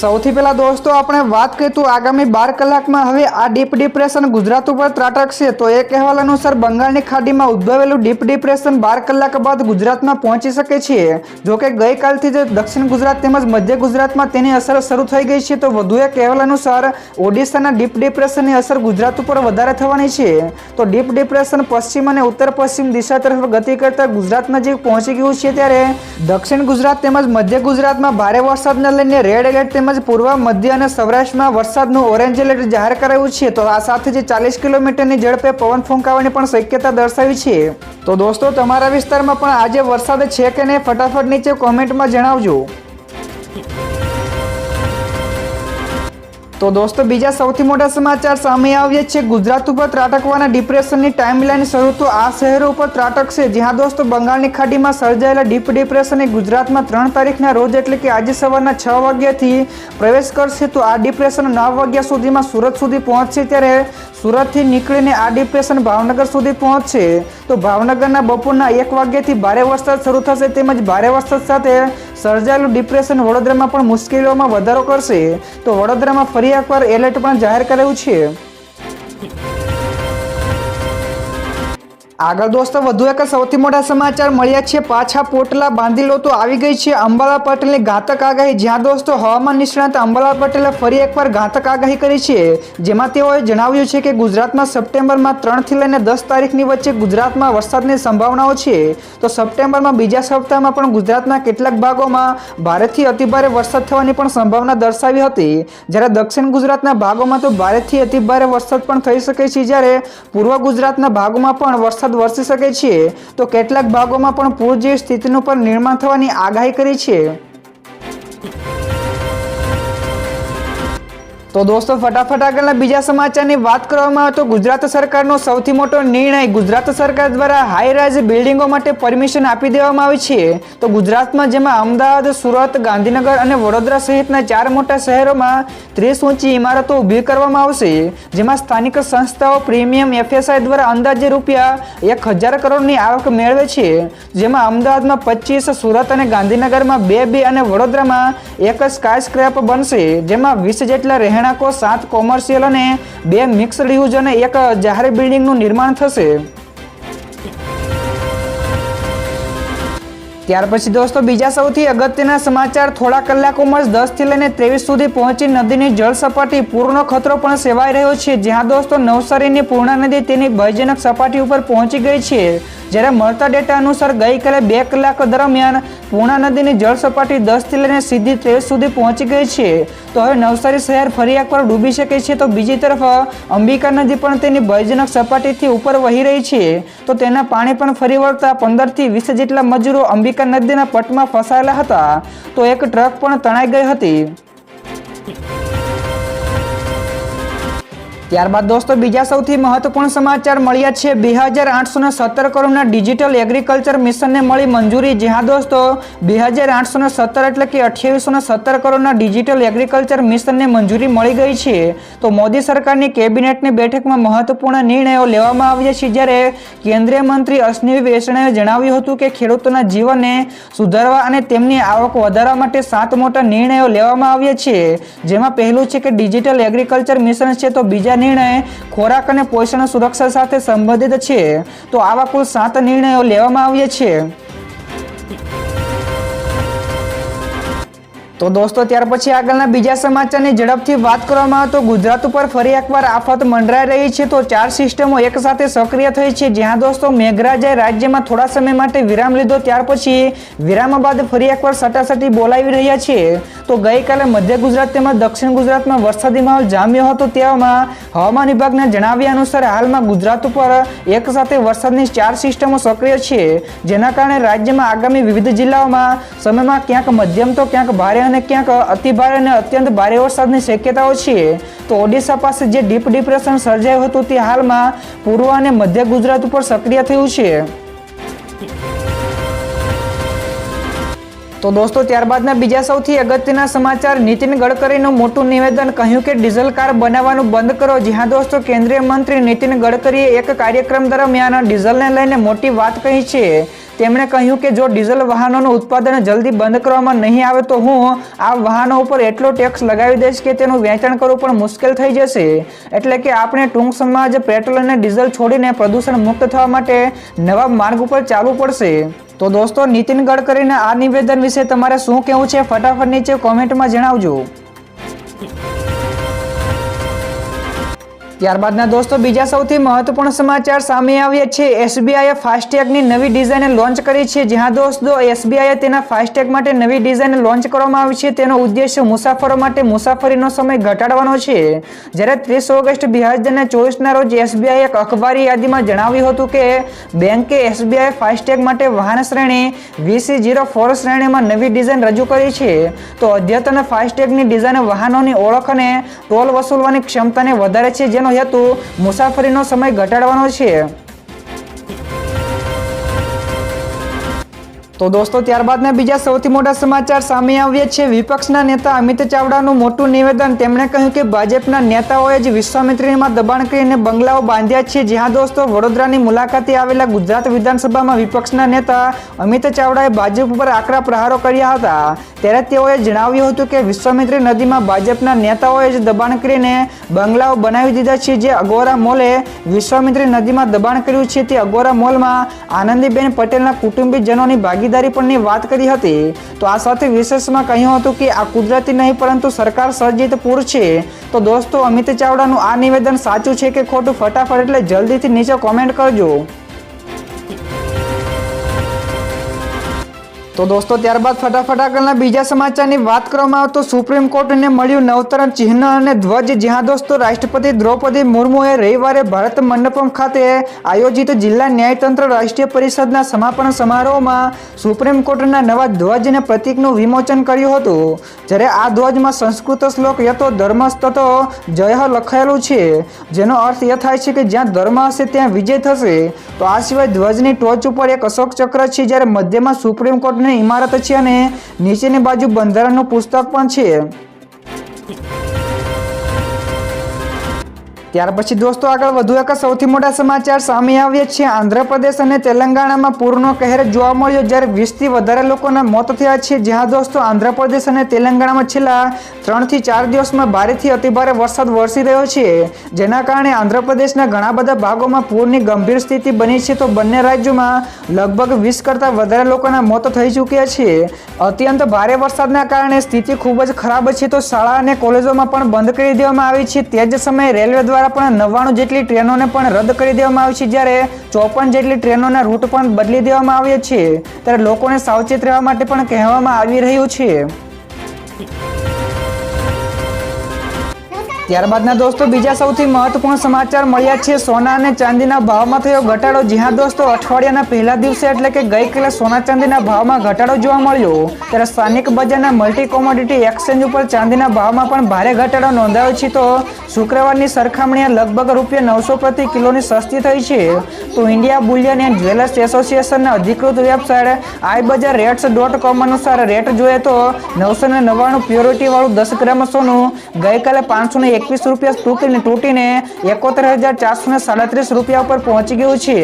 સૌથી પહેલા દોસ્તો આપણે વાત કરીએ તો આગામી 12 કલાકમાં હવે આ ડીપ ડિપ્રેશન ગુજરાત ઉપર ત્રાટકશે। તો એક અહેવાલ અનુસાર બંગાળની ખાડીમાં ઉદ્ભવેલું ડીપ ડિપ્રેશન 12 કલાક બાદ ગુજરાતમાં પહોંચી શકે છે। જો કે ગઈકાલથી જ દક્ષિણ ગુજરાત તેમજ મધ્ય ગુજરાતમાં તેની અસર શરૂ થઈ ગઈ છે। તો વધુ એક અહેવાલ અનુસાર ઓડિશાના ડીપ ડિપ્રેશનની અસર ગુજરાત ઉપર વધારે થવાની છે। તો ડીપ ડિપ્રેશન પશ્ચિમ અને ઉત્તર પશ્ચિમ દિશા તરફ ગતિ કરતા ગુજરાત નજીક પહોંચી ગયું છે, ત્યારે દક્ષિણ ગુજરાત તેમજ મધ્ય ગુજરાતમાં ભારે વરસાદને લઈને રેડ એલર્ટ તેમજ પૂર્વ મધ્ય અને સૌરાષ્ટ્રમાં વરસાદનું ઓરેન્જ એલર્ટ જાહેર કરાયું છે। તો આ સાથે જ 40 કિલોમીટરની ઝડપે પવન ફૂંકાવાની પણ શક્યતા દર્શાવી છે। તો દોસ્તો તમારા વિસ્તારમાં પણ આજે વરસાદ છે કે નહીં, ફટાફટ નીચે કોમેન્ટમાં જણાવજો। તો દોસ્તો બીજા સૌથી મોટા સમાચાર સામે આવ્યા છે। ગુજરાત ઉપર ત્રાટકવાના ડિપ્રેશનની ટાઈમલાઈન શરૂ તો આ શહેરો ઉપર ત્રાટકશે। જ્યાં દોસ્તો બંગાળની ખાડીમાં સર્જાયેલા ડીપ ડિપ્રેશનની ગુજરાતમાં 3 તારીખના રોજ એટલે કે આજે સવારના 6 વાગ્યાથી પ્રવેશ કરશે। તો આ ડિપ્રેશન 9 વાગ્યા સુધીમાં સુરત સુધી પહોંચશે, ત્યારે સુરતથી નીકળીને આ ડિપ્રેશન ભાવનગર સુધી પહોંચશે। તો ભાવનગરના બપોરના 1 વાગ્યાથી ભારે વરસાદ શરૂ થશે, તેમજ ભારે વરસાદ સાથે સર્જાયેલું ડિપ્રેશન વડોદરામાં પણ મુશ્કેલીઓમાં વધારો કરશે। તો વડોદરામાં ફરી એકવાર એલર્ટ પણ જાહેર કરાયું છે। આગળ દોસ્તો વધુ એક સૌથી મોટા સમાચાર મળ્યા છે। પાછા પોટલા બાંધી લો તો આવી ગઈ છે અંબાલાલ પટેલની ઘાતક આગાહી। જ્યાં દોસ્તો હવામાન નિષ્ણાત અંબાલાલ પટેલે ફરી એકવાર ઘાતક આગાહી કરી છે, જેમાં તેઓએ જણાવ્યું છે કે ગુજરાતમાં સપ્ટેમ્બરમાં 3 થી લઈને 10 તારીખની વચ્ચે ગુજરાતમાં વરસાદની સંભાવનાઓ છે। તો સપ્ટેમ્બરમાં બીજા સપ્તાહમાં પણ ગુજરાતના કેટલાક ભાગોમાં ભારેથી અતિભારે વરસાદ થવાની પણ સંભાવના દર્શાવી હતી, જ્યારે દક્ષિણ ગુજરાતના ભાગોમાં તો ભારેથી અતિભારે વરસાદ પણ થઈ શકે છે, જ્યારે પૂર્વ ગુજરાતના ભાગોમાં પણ વરસાદ વરસી શકે છે। તો કેટલાક ભાગોમાં પણ પૂર જેવી સ્થિતિનું પણ નિર્માણ થવાની આગાહી કરી છે। તો દોસ્તો ફટાફટ આગળના બીજા સમાચારની વાત કરવામાં આવે તો ગુજરાત સરકારનો સૌથી મોટો નિર્ણય। ગુજરાત સરકાર દ્વારા હાઈ રાઇઝ બિલ્ડિંગો માટે પરમિશન આપી દેવામાં આવી છે। તો ગુજરાતમાં જેમાં અમદાવાદ, સુરત, ગાંધીનગર અને વડોદરા સહિતના 4 મોટા શહેરોમાં 30 ઊંચી ઇમારતો ઊભી કરવામાં આવશે, જેમાં સ્થાનિક સંસ્થાઓ પ્રીમિયમ FSI દ્વારા અંદાજે રૂપિયા 1000 કરોડની આવક મેળવે છે। જેમાં અમદાવાદમાં 25, સુરત અને ગાંધીનગરમાં 2 અને વડોદરામાં 1 સ્કાય સ્ક્રેપ બનશે, જેમાં 20 જેટલા રહેણાંકો, 7 કોમર્શિયલ અને 2 મિક્સ્ડ યુઝ અને 1 જાહેર બિલ્ડિંગનું નિર્માણ થશે। ત્યાર પછી દોસ્તો બીજા સૌથી અગત્યના સમાચાર થોડા કલાકોમાં જ 10 થી લઈને 23 સુધી પહોંચી નદીની જળ સપાટી પૂરનો ખતરો પણ સેવાઈ રહ્યો છે। જ્યાં દોસ્તો નવસારીની પૂર્ણા નદી તેની ભયજનક સપાટી ઉપર પહોંચી ગઈ છે, જ્યારે મળતા ડેટા અનુસાર ગઈકાલે 2 કલાક દરમિયાન પૂર્ણા નદીની જળ સપાટી 10 થી લઈને સીધી 23 સુધી પહોંચી ગઈ છે। તો હવે નવસારી શહેર ફરી એકવાર ડૂબી શકે છે। તો બીજી તરફ અંબિકા નદી પણ તેની ભયજનક સપાટીથી ઉપર વહી રહી છે। તો તેના પાણી પણ ફરી વળતા 15 થી 20 જેટલા મજૂરો અંબિકા નદીના પટમાં ફસાયેલા હતા। તો એક ટ્રક પણ તણાઈ ગઈ હતી। ત્યારબાદ દોસ્તો બીજા સૌથી મહત્વપૂર્ણ સમાચાર મળ્યા છે। 2817 કરોડના ડિજિટલ એગ્રીકલ્ચર મિશનને મળી મંજૂરી। જ્યાં દોસ્તો 2817 એટલે કે 2817 કરોડના ડિજિટલ એગ્રીકલ્ચર મિશનને મંજૂરી મળી ગઈ છે। તો મોદી સરકારની કેબિનેટની બેઠકમાં મહત્વપૂર્ણ નિર્ણયો લેવામાં આવ્યા છે, જ્યારે કેન્દ્રીય મંત્રી અશ્વિની વૈષ્ણવે જણાવ્યું હતું કે ખેડૂતોના જીવનને સુધારવા અને તેમની આવક વધારવા માટે 7 મોટા નિર્ણયો લેવામાં આવ્યા છે। જેમાં પહેલું છે કે ડિજિટલ એગ્રીકલ્ચર મિશન છે। તો બીજા નિર્ણય ખોરાક અને પોષણ સુરક્ષા સાથે સંબંધિત છે। તો આવા કુલ 7 નિર્ણયો લેવામાં આવ્યા છે। તો દોસ્તો ત્યાર પછી આગળના બીજા સમાચારની ઝડપથી વાત કરવામાં આવે તો ગુજરાત ઉપર ફરી એકવાર આફત મંડરાઈ રહી છે। તો 4 સિસ્ટમો એકસાથે સક્રિય થઈ છે। જ્યાં દોસ્તો મેઘરાજાએ રાજ્યમાં થોડા સમય માટે વિરામ લીધો, ત્યાર પછી વિરામ બાદ ફરી એકવાર સટાસટી બોલાવી રહ્યા છે। તો ગઈકાલે મધ્ય ગુજરાત તેમજ દક્ષિણ ગુજરાતમાં વરસાદી માહોલ જામ્યો હતો। તેવામાં હવામાન વિભાગના જણાવ્યા અનુસાર હાલમાં ગુજરાત ઉપર એકસાથે વરસાદની 4 સિસ્ટમો સક્રિય છે, જેના કારણે રાજ્યમાં આગામી વિવિધ જિલ્લાઓમાં સમયમાં ક્યાંક મધ્યમ તો ક્યાંક ભારે અને ક્યાંક અતિભારે અને અત્યંત ભારે વરસાદની શક્યતાઓ છે। તો ઓડિશા પાસે જે ડીપ ડિપ્રેશન સર્જાયું હતું તે હાલમાં પૂર્વ અને મધ્ય ગુજરાત ઉપર સક્રિય થયું છે। તો દોસ્તો ત્યારબાદના બીજા સૌથી અગત્યના સમાચાર, નીતિન ગડકરીનું મોટું નિવેદન, કહ્યું કે ડીઝલ કાર બનાવવાનું બંધ કરો. જી હા દોસ્તો, કેન્દ્રીય મંત્રી નીતિન ગડકરીએ એક કાર્યક્રમ દરમિયાન ડીઝલને લઈને મોટી વાત કહી છે. તેમણે કહ્યું કે જો ડીઝલ વાહનોનું ઉત્પાદન જલ્દી બંધ કરવામાં નહીં આવે તો હું આ વાહનો ઉપર એટલો ટેક્સ લગાવી દઈશ કે તેનું વેચાણ કરવું પણ મુશ્કેલ થઈ જશે. એટલે કે આપણે ટૂંક સમયમાં જ પેટ્રોલ અને ડીઝલ છોડીને પ્રદૂષણ મુક્ત થવા માટે નવા માર્ગ ઉપર ચાલવું પડશે. તો દોસ્તો નીતિન ગડકરીના આ નિવેદન વિશે તમારે શું કહેવું છે, ફટાફટ નીચે કોમેન્ટમાં જણાવજો. ત્યારબાદના દોસ્તો બીજા સૌથી મહત્વપૂર્ણ સમાચાર સામે આવ્યા છે. એસબીઆઈએ ફાસ્ટેગની નવી ડિઝાઇન લોન્ચ કરી છે. જ્યાં દોસ્તો એસબીઆઈએ તેના ફાસ્ટેગ માટે નવી ડિઝાઇન લોન્ચ કરવામાં આવી છે. તેનો ઉદ્દેશ્ય મુસાફરો માટે મુસાફરીનો સમય ઘટાડવાનો છે. જ્યારે 30 ઓગસ્ટ 2024ના રોજ એસબીઆઈએ એક અખબારી યાદીમાં જણાવ્યું હતું કે બેંકે એસબીઆઈ ફાસ્ટેગ માટે વાહન શ્રેણી VC04 શ્રેણીમાં નવી ડિઝાઇન રજૂ કરી છે. તો અદ્યતન ફાસ્ટેગની ડિઝાઇન વાહનોની ઓળખ અને ટોલ વસૂલવાની ક્ષમતાને વધારે છે, જેનો હેતુ મુસાફરીનો સમય ઘટાડવાનો છે. તો દોસ્તો ત્યારબાદના બીજા સૌથી મોટા સમાચાર સામે આવ્યા છે. વિપક્ષના નેતા અમિત ચાવડાનું મોટું નિવેદન. તેમણે કહ્યું કે ભાજપના નેતાઓએ જ વિશ્વામિત્રીમાં દબાણ કરીને બંગલાઓ બાંધ્યા છે. જ્યાં દોસ્તો વડોદરાની મુલાકાતે આવેલા ગુજરાત વિધાનસભામાં વિપક્ષના નેતા અમિત ચાવડાએ ભાજપ ઉપર આકરા પ્રહારો કર્યા હતા. ત્યારે તેઓએ જણાવ્યું હતું કે વિશ્વામિત્રી નદીમાં ભાજપના નેતાઓએ જ દબાણ કરીને બંગલાઓ બનાવી દીધા છે. જે અગોરા મોલે વિશ્વામિત્રી નદીમાં દબાણ કર્યું છે, તે અગોરા મોલમાં આનંદીબેન પટેલના કુટુંબીજનોની ભાગીદારી પરની વાત કરી હતી. તો આ સાથે વિશેષમાં કહ્યું હતું કે આ કુદરતી નહીં પરંતુ સરકાર સર્જિત પૂર છે. તો દોસ્તો અમિત ચાવડાનું આ નિવેદન સાચું છે કે ખોટું, ફટાફટ એટલે જલ્દીથી નીચે કોમેન્ટ કરજો. તો દોસ્તો ત્યારબાદ ફટાફટ આગળના બીજા સમાચારની વાત કરવામાં આવે તો સુપ્રીમ કોર્ટને મળ્યું નવતર ચિહ્ન અને ધ્વજ. જ્યાં દોસ્તો રાષ્ટ્રપતિ દ્રૌપદી મુર્મુએ રવિવારે ભારત મંડપમ ખાતે આયોજિત જિલ્લા ન્યાયતંત્ર રાષ્ટ્રીય પરિષદના સમાપન સમારોહમાં સુપ્રીમ કોર્ટના નવા ધ્વજ અને પ્રતીકનું વિમોચન કર્યું હતું. જ્યારે આ ધ્વજમાં સંસ્કૃત શ્લોક યતો ધર્મસ્તતો જય લખાયેલું છે, જેનો અર્થ એ થાય છે કે જ્યાં ધર્મ હશે ત્યાં વિજય થશે. તો આ સિવાય ધ્વજની ટોચ ઉપર એક અશોક ચક્ર છે, જ્યારે મધ્યમાં સુપ્રીમ કોર્ટ ઇમારત છે અને નીચેની બાજુ બંધારણનું પુસ્તક પણ છે. ત્યાર પછી દોસ્તો આગળ વધુ એક સૌથી મોટા સમાચાર સામે આવ્યા છે. આંધ્રપ્રદેશ અને તેલંગાણામાં પૂરનો કહેર જોવા મળ્યો, જ્યારે 20થી વધારે લોકોના મોત થયા છે. જ્યાં દોસ્તો આંધ્રપ્રદેશ અને તેલંગાણામાં છેલ્લા 3 થી 4 દિવસમાં ભારેથી અતિભારે વરસાદ વરસી રહ્યો છે, જેના કારણે આંધ્રપ્રદેશના ઘણા બધા ભાગોમાં પૂરની ગંભીર સ્થિતિ બની છે. તો બંને રાજ્યોમાં લગભગ 20 કરતાં વધારે લોકોના મોત થઈ ચૂક્યા છે. અત્યંત ભારે વરસાદના કારણે સ્થિતિ ખૂબ જ ખરાબ છે. તો શાળા અને કોલેજોમાં પણ બંધ કરી દેવામાં આવી છે. તે જ સમયે રેલવે દ્વારા પણ 99 જેટલી ટ્રેનોને પણ રદ કરી દેવામાં આવી છે, જ્યારે 54 જેટલી ટ્રેનોના રૂટ પણ બદલી દેવામાં આવ્યા છે. ત્યારે લોકોને સાવચેત રહેવા માટે પણ કહેવામાં આવી રહ્યું છે. ત્યારબાદના દોસ્તો બીજા સૌથી મહત્વપૂર્ણ સમાચાર મળ્યા છે. સોના અને ચાંદીના ભાવમાં થયો ઘટાડો. જી હા દોસ્તો, અઠવાડિયાના પહેલા દિવસે એટલે કે ગઈકાલે સોના ચાંદીના ભાવમાં ઘટાડો જોવા મળ્યો. ત્યારે સ્થાનિક બજારના મલ્ટી કોમોડિટી એક્સચેન્જ ઉપર ચાંદીના ભાવમાં પણ ભારે ઘટાડો નોંધાયો છે. તો શુક્રવારની સરખામણીએ લગભગ ₹900 પ્રતિ કિલોની સસ્તી થઈ છે. તો ઇન્ડિયા બુલિયન એન્ડ જ્વેલર્સ એસોસિએશનના અધિકૃત વેબસાઇટ iBazaar.com અનુસાર રેટ જોઈએ તો 999 પ્યોરિટી વાળું 10 ગ્રામ સોનું ગઈકાલે ₹521 તૂટીને 71,437 ઉપર પહોંચી ગયું છે.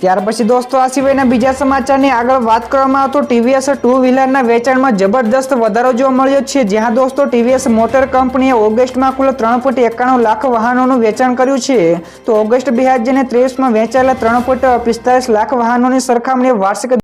ત્યાર પછી દોસ્તો આ સિવાયના બીજા સમાચારની આગળ વાત કરવામાં આવે તો ટીવીએસ 2 વ્હીલરના વેચાણમાં જબરદસ્ત વધારો જોવા મળ્યો છે. જ્યાં દોસ્તો ટીવીએસ મોટર કંપનીએ ઓગસ્ટમાં કુલ 3.91 લાખ વાહનોનું વેચાણ કર્યું છે. તો ઓગસ્ટ 2023માં વેચાયેલા 3.45 લાખ વાહનોની સરખામણીએ વાર્ષિક